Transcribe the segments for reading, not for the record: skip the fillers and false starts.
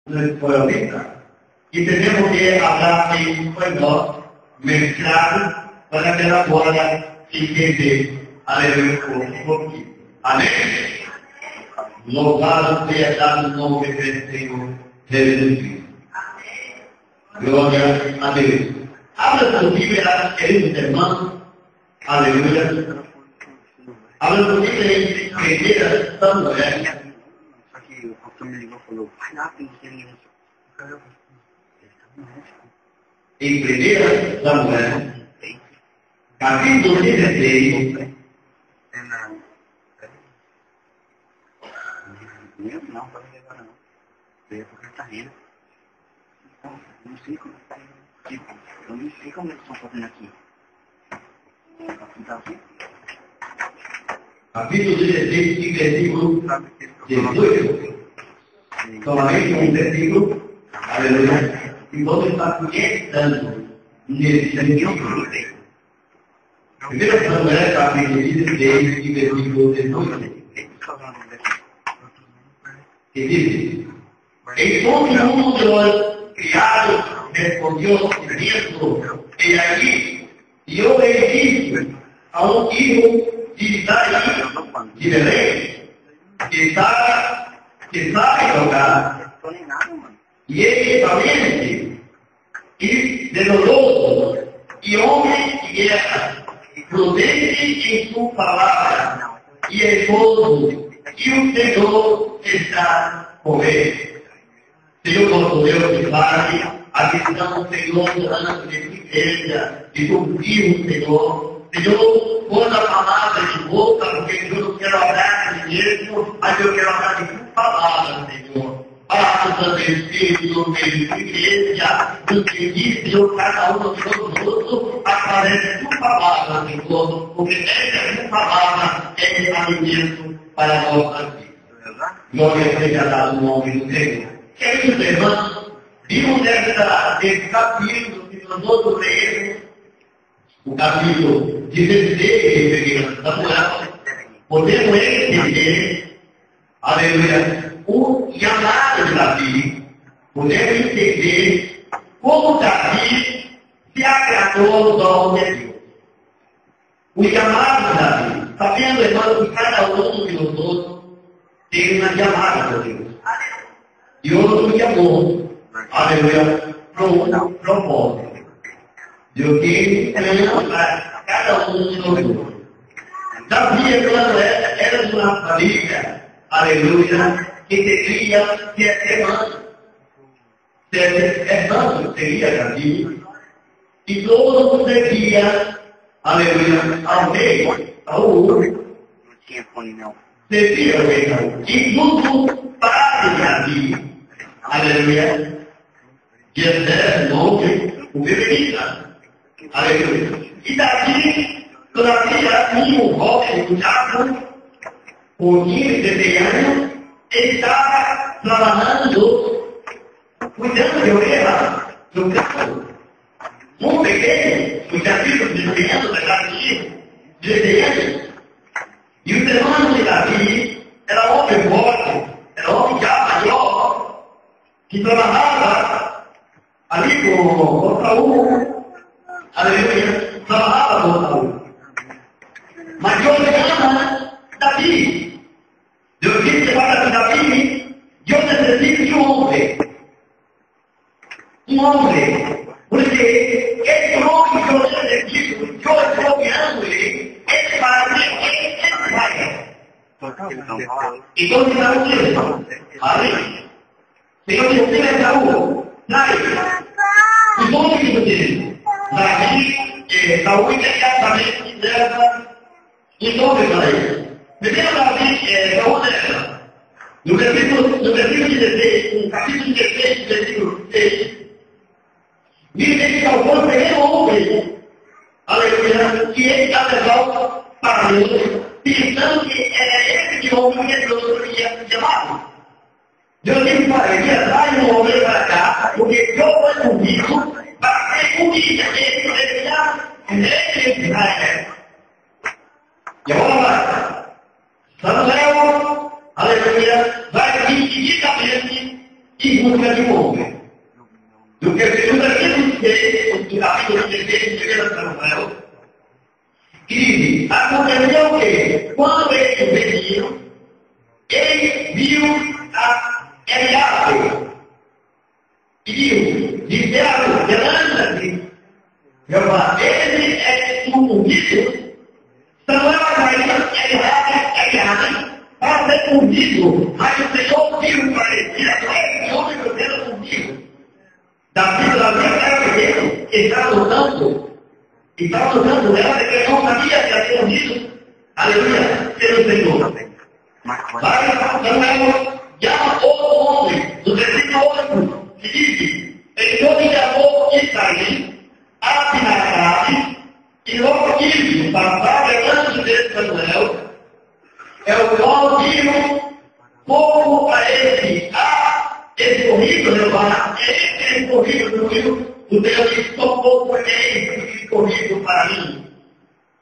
ahorita. Y tenemos que hablar en español, mezclar para que la pueda entender. Aleluya. Amén. Louvado seja dado o nome do Senhor Jesus Cristo. Glória a Deus. Abra sua Bíblia, queridos irmãos. Aleluia. Abra sua Bíblia em 1 Samuel. Em 1 Samuel, capítulo 16. Não, pode levar não. Veio porque está rindo. Não sei como está indo. Eu não sei como eles estão fazendo aqui. Tá assim? Capítulo 16, versículo 18. Somente um versículo. Aleluia. E você está conhecendo nesse sentido. 1 Samuel, capítulo 16, versículo 18. Que dice, entonces uno de los criados respondió diciendo, he aquí, yo he visto a un hijo de Isaí, de Belén, que sabe tocar, y es valiente, y doloroso, y hombre de guerra, prudente en su palabra, y esposo, e o Senhor está com ele. Senhor nosso Deus e Pai, a visão do Senhor durante essa igreja, de cumprir o Senhor. Senhor, quando a palavra de boca, porque eu não quero orar de mesmo, mas eu quero orar de tua palavra, Senhor. Palavras do Espírito no meio da igreja, do que Senhor, cada um dos outros, através de tua palavra, Senhor, porque essa tua palavra é alimento para a nossa vida. Glória seja dado o nome do Senhor. Queridos irmãos, vimos desse capítulo que nós vamos ler, o capítulo 16 de Samuel, podemos entender, aleluia, o chamado de Davi, podemos entender como Davi se agradou do nome de Deus. O chamado de Davi. Sabendo, irmãos, que cada um de nós outros tem uma chamada por Deus. E outro chamou, aleluia, para um propósito. Deus tem para cada um de nós outros. Davi, quando era de uma família, aleluia, que devia ser irmão. Ser irmão seria Davi. E todos deviam, aleluia, ao rei. Não tinha fone não. Devia ver e tudo para Davi, aleluia, que é nome, o bebida, aleluia. E Davi, todavia, um homem cuidado, por 15 anos, estava trabalhando, cuidando de ovelhas no campo. Um pequeno, o Davi, desenhando da Davi, e os irmãos de Davi era homem forte, era homem já maior, que trabalhava ali com Saúl, aleluia, trabalhava com Saúl. Mas Deus ama Davi. Deus disse para Davi, Deus necessita de um homem. Um homem. Porque esse homem que eu necessito, que eu estou guiando ele vai. Então, se não tem, amém? Senhor, se você é Saúl, traz. O nome que você Davi, Saúl imediatamente leva em nome para ele. Primeiro Davi, Saúl leva. No versículo 16, no capítulo 16, versículo 6, diz que salvou o primeiro homem, aleluia, que ele já levou para Deus, pensando que era esse homem que Deus ia chamar. Deus disse para ele, traz um homem para cá, porque Deus foi comigo para ser comigo, ele de Israel. E agora vai. Samuel, aleluia, vai imediatamente em busca de um homem. Do que segundo aquilo que capítulo 16 de 1 Samuel, que aconteceu o quê? Quando eles veniam, ele viu a Eliabe. E disseram delante de Jeová, ele é ungido. Samuel vai Eliabe para ser ungido, mas o Senhor viu para ele, esse homem que eu quero ungido. Davi era pequeno, que estava lutando ela, porque não sabia que ia ser ungido. Aleluia, pelo Senhor. Vai, Samuel chama outro homem, do versículo 8, que diz: então me chamou Israel, Abinadab, e logo disse, passar delante de Samuel, é o qual viu pouco a esse, escorrido, Jeová, esse escorrido do rio, o Deus disse, socorro esse escorrido para mim.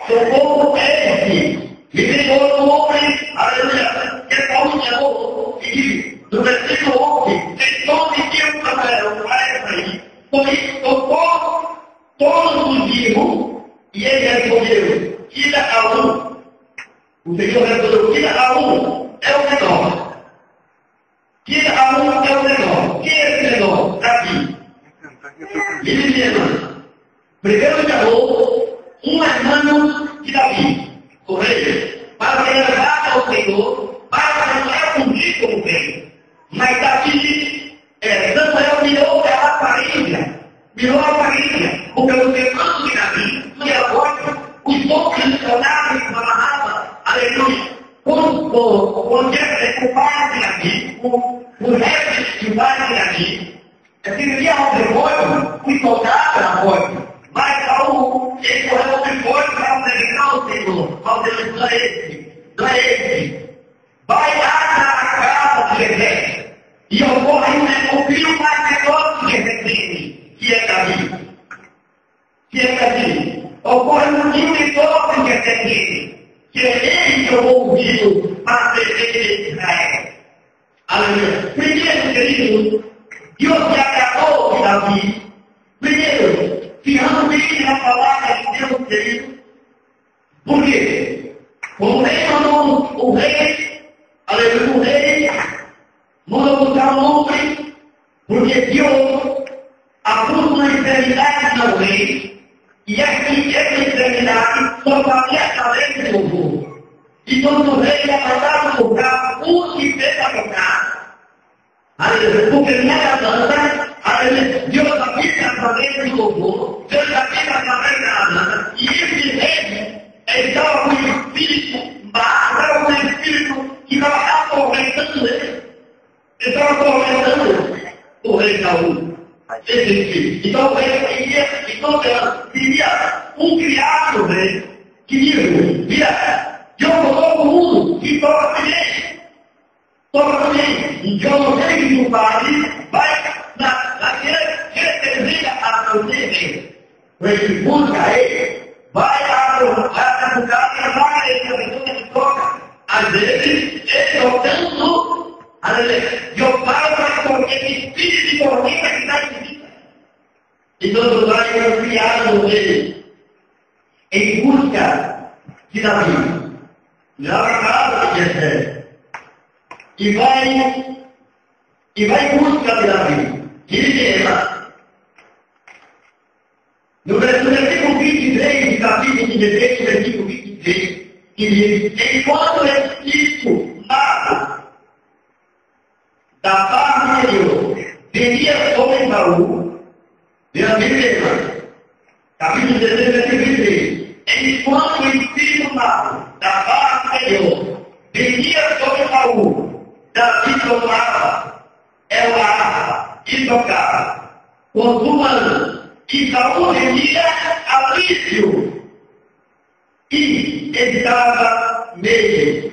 Socorro esse. Me pegou o homem, aleluia, que Paulo chamou, e disse, no versículo 11, então me deu Samuel, para Efraim, socorro todos os vivos, e ele respondeu, tira a um. O Senhor respondeu, tira a um, é o menor. Tira a um, é o menor. Quem é esse menor? Davi. E dizendo, primeiro chamou um irmão de Davi, o rei, para que levasse ao Senhor, para não confundir com o rei. Mas Davi, Samuel mirou a aparência, porque o irmão de Davi, no negócio, os outros funcionários que amarravam, aleluia, quando é o pai de Davi, o resto do pai de Davi, seria um demônio, os soldados na porta. Mas Saul, ele correu ao demônio para pregar o Senhor. Mas Deus, não é esse. Vai lá na casa de Jessé. E ocorre o filho mais negócio de Jessé, que é Davi. Ocorre um filho negócio de Jessé, que é ele que eu vou ouvir para defender Israel. Aleluia. Primeiro, querido, Deus se agradou de Davi. Primeiro, finalmente na palavra de Deus, querido. Por quê? O rei mandou o rei, aleluia, o rei mandou buscar um homem, porque Deus apura uma eternidade no rei, e essa eternidade só valia através do povo. Então o rei ia mandar buscar um que fez a tocar. Aleluia, porque nada dança, aleluia, Deus habita através do louvor, Deus habita através da dança, e esse rei estava com o espírito, estava com o espírito que estava atormentando ele, estava atormentando o rei Saul, esse espírito. Então o rei queria um criado rei, que via, Deus colocou o mundo que toca também. Então não sei que o padre vai representar a você, ele busca ele, vai a buscar e vai a pessoa que toca. Às vezes, ele tocando, eu paro para porque esse espírito de tormenta que está em vida. Então o pai foi criado nele, em busca de Davi. Já na casa de Jessé. E vai em busca de Davi. Ele no versículo 23 de capítulo 16, versículo 23, que diz, enquanto o Espírito Santo da parte de Deus venia sobre Saul, pela Bíblia, capítulo 16, versículo 23, enquanto o Espírito Santo da parte de Deus venia sobre Saul, Davi tomava ela harpa e tocava com duas mãos, e Saul venia alívio e estava meio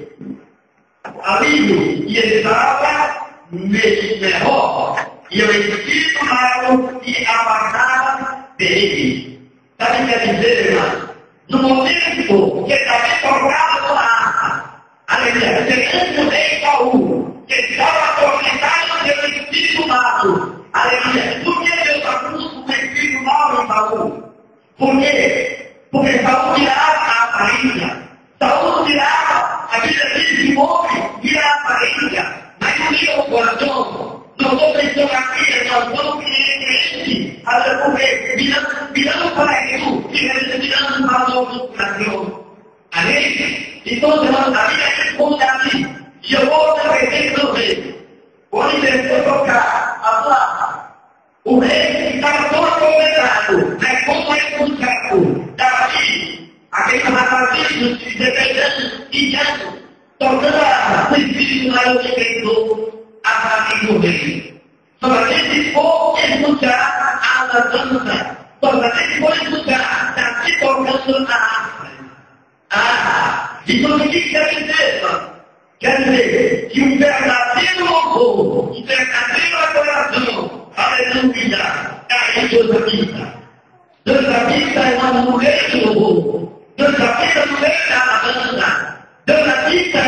alívio e estava melhor, e o Espírito Santo se apartava dele. Sabe o que quer dizer, irmão? No momento que Davi tocava com a harpa, aleluia, perante o rei Saul, que estava atormentado pelo Espírito Santo, Aleluia. Por que Deus acusa o espírito mal em Saúl? Por quê? Porque Saúl tirava a aparência. Saúl tirava a vida dele de homem, tira a aparência. Mas não tira o coração. Não estou pensando aqui, nós vamos crente. Porque mirando para Jesus, mirando para o nosso coração. Amém? Então, a Bíblia responde assim. E eu vou repetir também. Quando ele foi tocar a placa, o rei estava todo condenado, mas como é buscado, Davi, aquele rapazito de 17 anos, tocando o espírito lá do decretou a família do rei. Só que ele foi escutar a dança, só que ele foi escutar Davi tocando a harpa. Então o que quer dizer, mano? Quer dizer que um verdadeiro louvor, um verdadeiro adoração, aleluia, é Deus habita. Deus habita é no meio do louvor. Deus habita no meio da alabança. Deus habita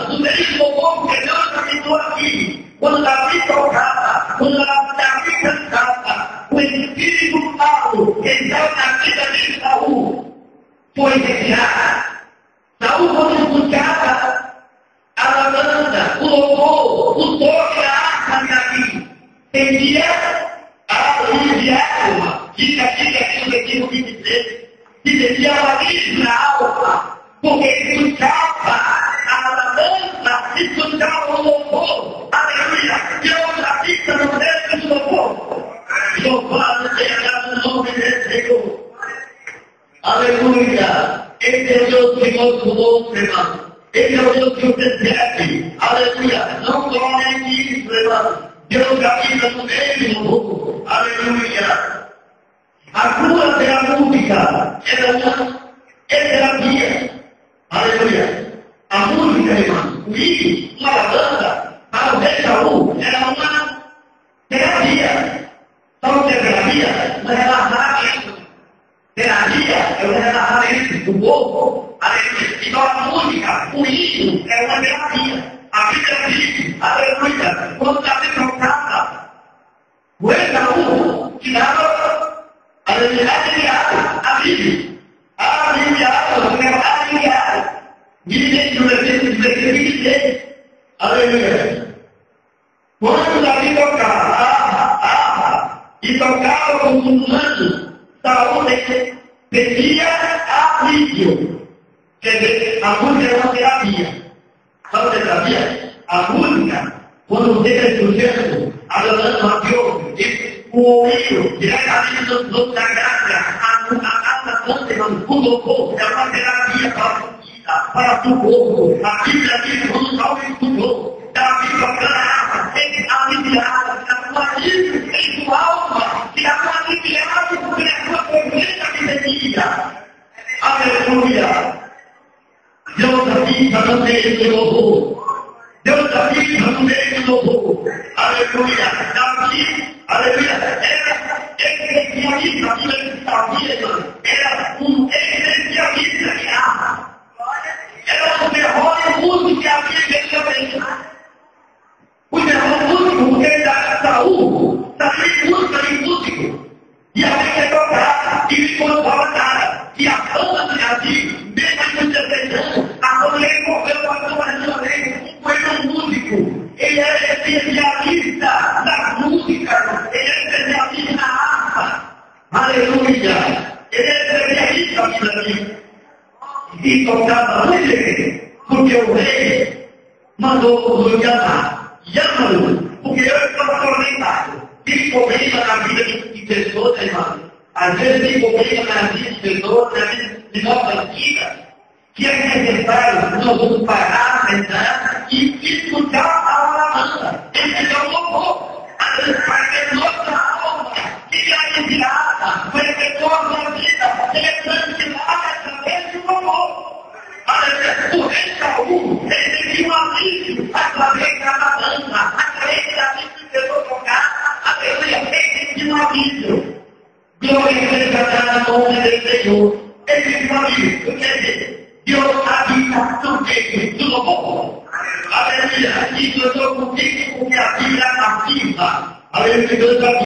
no meio do louvor, porque Deus habitou aqui. Quando Davi tocava, quando Davi cantava, o Espírito Santo entrou na vida de Saúl. Foi deixado. Saúl, quando escutava a alabança, o louvor, o toque da harpa de Davi, sentia a luz de alma, diga aqui no versículo 23, que sentia a luz na alma, porque escutava a alabança, escutava o louvor, aleluia, Deus habita no meio do louvor, louvado seja o nome de Deus, aleluia, esse é o Deus que nós conosco, irmão. Esse é o Deus que você serve. Aleluia. Não somente isso, irmão. Deus habita no meio do povo. Aleluia. A cura pela música era uma terapia. Aleluia. A música, irmão, o hino, uma alabança, para o rei Saúl, era uma terapia. Sabe o que é terapia? Uma relaxamento. Terapia é uma relaxamento do povo. Aleluia. Então a música, o hino, é uma terapia. A Bíblia diz, aleluia, quando Davi tocava, o rei Saúl tirava, aleluia, a Bíblia. Aliviado. Diz no versículo 26, aleluia. Quando Davi tocava, e tocava com um anjo, Saúl pedia alívio. Quer dizer, a música é uma terapia. Sabe o que é terapia? A música, quando você está escutando, adorando a Deus, o ouvido, diretamente dos outros da graça, a canta, o louvor, é uma terapia para a vida, para o povo. A Bíblia diz, quando Saúl escutou, Davi tocando a harpa, ele aliviado, a sua vida, em sua alma, se a sua aliviado, porque a sua presença que vendia. Aleluia! Deus habita no meio do louvor. Deus habita no meio do louvor. Aleluia. Davi, aleluia. Ele tinha visto a vida de Davi, era um especialista de harpa. Era o melhor músico que havia feito. O melhor músico, porque ele era Saúl, sabia música de músico. E havia que tocar, e ficou nada. E a banda de Davi, mesmo de 16 anos, quando ele morreu com a sua lei, foi um músico. Ele era especialista na música, ele é especialista na harpa. Aleluia! Ele é especialista na vida. E tocava muito, porque o rei mandou o chamar. Chama-o, porque eu estou atormentado. Tem problema na vida de pessoas, irmão. Às vezes tem problema na vida de pessoas, na vida de nossa vida, que é necessário nós vamos parar, pensar e escutar a alabança. Esse é o louvor. Às vezes vai ter nossa alma, que é aliviada, vai ter nossa vida, que é santificada através do louvor. O rei Saúl recebeu um alívio através da alabança, através da vida que eu tocar, aleluia, recebeu um alívio. Glória seja o nome do Senhor. Esse alívio, quer dizer, Deus habita no meio do louvor. Aleluia. Isso eu estou contigo porque a Bíblia afirma A ver,